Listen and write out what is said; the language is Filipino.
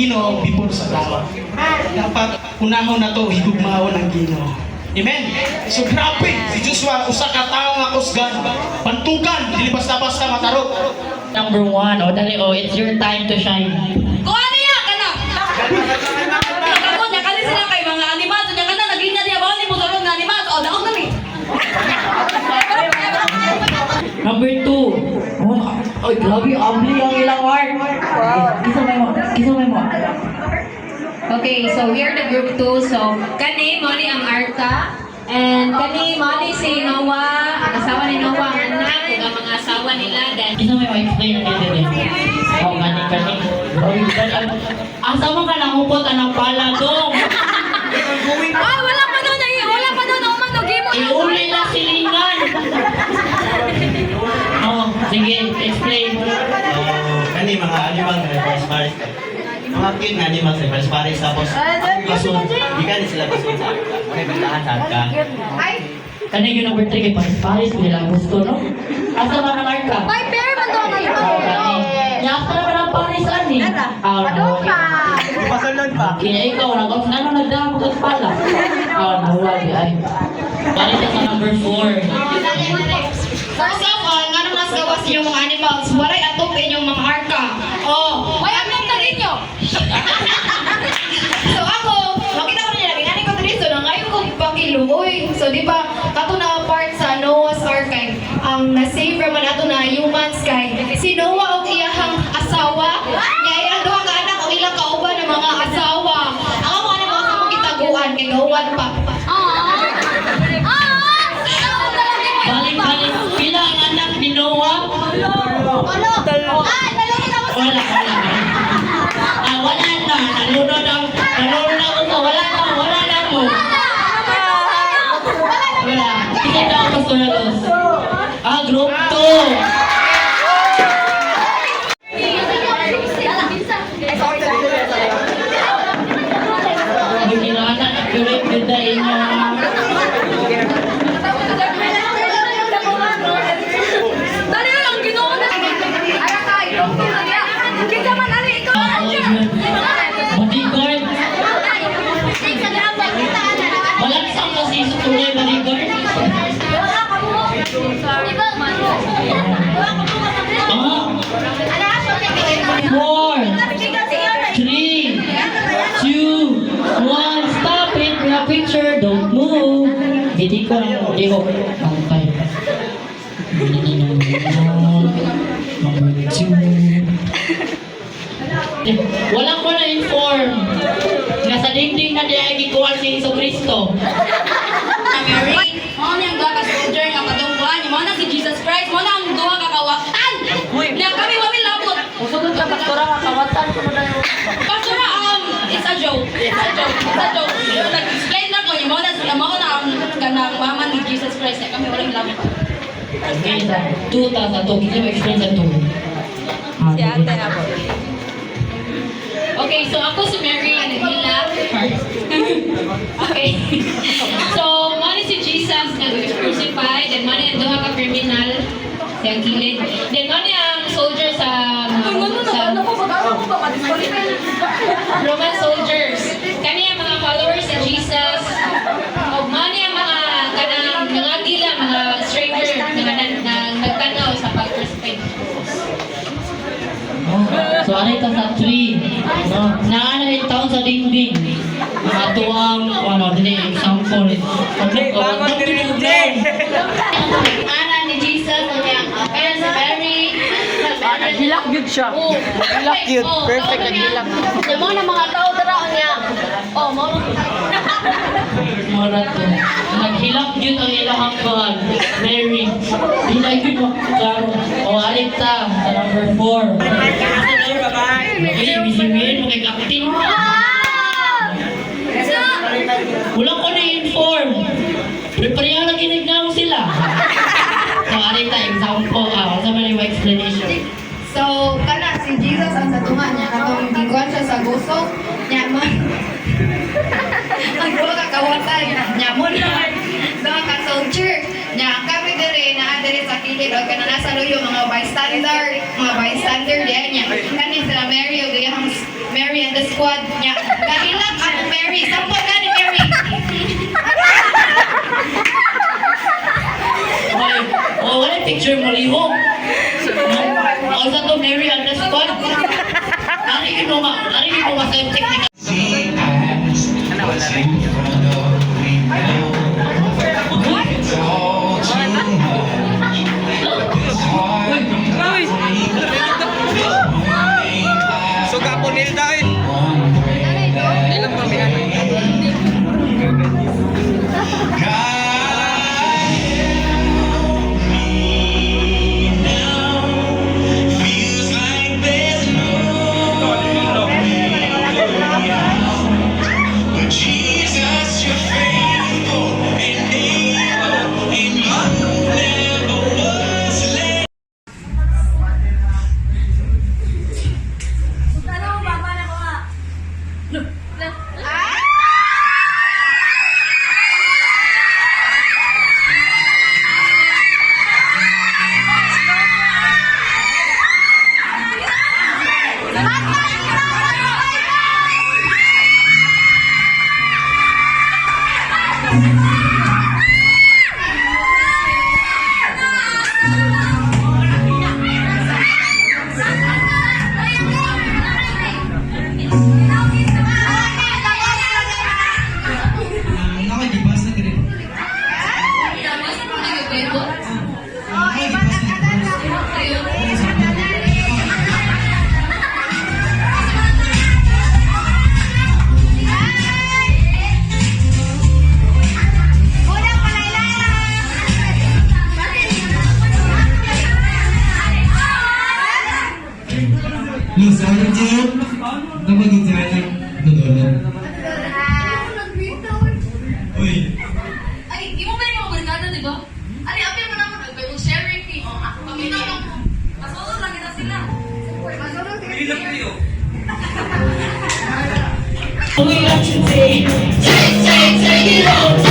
Ginoo before sa tao. Dapat unahon na to higugmaon ang Ginoo. Amen. So grabe, si Joshua usa ka tawo nga kusgan, bantugan, dili basta-basta matarok. Number 1, dali, it's your time to shine. Kung ano yan, kana? Ako, nakali sila kay mga animals. Yung kana, naging na niya ba? Hindi mo tulong na animals. O, daog na ni. Number 2. Oy, grabe, ugly ang ilang art. Isa mo. Okay, so we are the group 2. So, kani, mali ang Arta. And kani, mali si Noah, ang asawa ni Noah, ang anak, ug ang mga asawa nila. Then, Isa may explain nito din. Gani. Asa mo ka nangupot ang pala dong? Ay, wala pa doon. Wala pa doon. Umang nagimo. Iuli na silingan. Sige, explain. Kani mga animal nga pares-pares. Mga cute nga animal sa pares-pares tapos basod. Di ka sila basod sa arka. Okay, bantahan sa arka. Kani yung number 3 kay Paris nila gusto, no? Asa man ang arka? Ay, pero man doon. Yasa naman ang Paris ani. Doon pa. Pasalon pa. Kaya ikaw, ano nagdamag at pala? Nawali ay. Paris sa number 4. first of all, nga nang mas gawas yung mga animals, walay atupin yung mga arka. Oh, May among na rin nyo. so ako, makita ko nila, ingani ko dito na ngayon kong pakiluoy. So di ba, kato na part sa Noah's Archive, ang na-save naman ato na humans kay si Noah og iyahang asawa, niya iyang duha ka anak o ilang kauban ng mga asawa. Ang mga animals na mong kitaguan, kay gawan pa. Balik. Pila ang anak ni Noah? Ano? Wala. Wala na. Nalunod ako. Wala na mo. Wala. Hindi ka ako sulalos. Group 2. Hindi na anak. Accurate ganda inyo. Dali lang, ginoon na. Ara ka, ilong ko na niya. Kita man, ali, ikaw. Bodyguard. Walang isang kasi sa tunay bodyguard. Four, 3, 2, 1, stop it. We have picture. Don't move. Hindi ko. Bangkay. Number 2. Walang ko na-inform. Nasa dingding na diya gikuha si Iso Cristo. Mary, mo niyang duha ka soldier nga patungkuhan, mo na si Jesus Christ, mo na ang duha ka kawatan. Niya kami wami labot. Usugod ka pastora nga kawatan ko na yun. Pastora, it's a joke. Nag-explain na ko, mo na ang kanang mama ni Jesus Christ, niya kami walang labot. Okay, sa 2 ta sa 2. Hindi mo explain sa 2. Si ate na po. Okay, so ako si Mary Anagila. Okay. So, mali si Jesus nag-crucify, then mali ang duha ka criminal sa gilid. Then mali ang soldier sa Roman soldiers. Kani ang mga followers si Jesus. O mali ang mga kanang nangagila, mga stranger na nagtanaw sa pag-crucify. So, ano ito sa 3? Naana rin taon sa dingding. Mga tuwang, example. Bangon dingding! Ana ni Jesus o niyang parents Mary. Hilak yun siya. Hilak yun. Perfect ang hilak. Yung mga tao daraon niya. Oh, mo. Marat ko. Naghilak yun ang ilahang bahal. Mary. Hilak yun mo. O, alikta. Sa number 4. Ibisibihin mo kay Captain. Wala ko na-inform. Prepare na kinignaw sila. So, alikta. Example. Sa man yung explanation. So, kana si Jesus ang satungan niya katong giguan siya sa guso niya man. Ang duha ka kawatan niya mo na. Duha ka soldier niya kami dire na dire sa paligid o kananasa luyo mga bystander diyan niya. Kani sila Mary o gayang Mary and the squad niya. Kahilak ako Mary, sampo gani Mary. Okay. Oh, wala picture mo liho. Ako sa to Mary and the squad. Narinig mo ba sa technical? Suga po nilda eh. Ilang kami ano? Jesus, you're faithful and able, and you never was late. Sayang Jeb, napagin sa akin. Dudulog. Uy, Ay, di mo ba yung mga barkada, di ba? Ano, apil mo naman, Bible sharing ni. O, ako, paminaw lang. Masunod lang kita sila. Masunod lang kita. We got to take it out.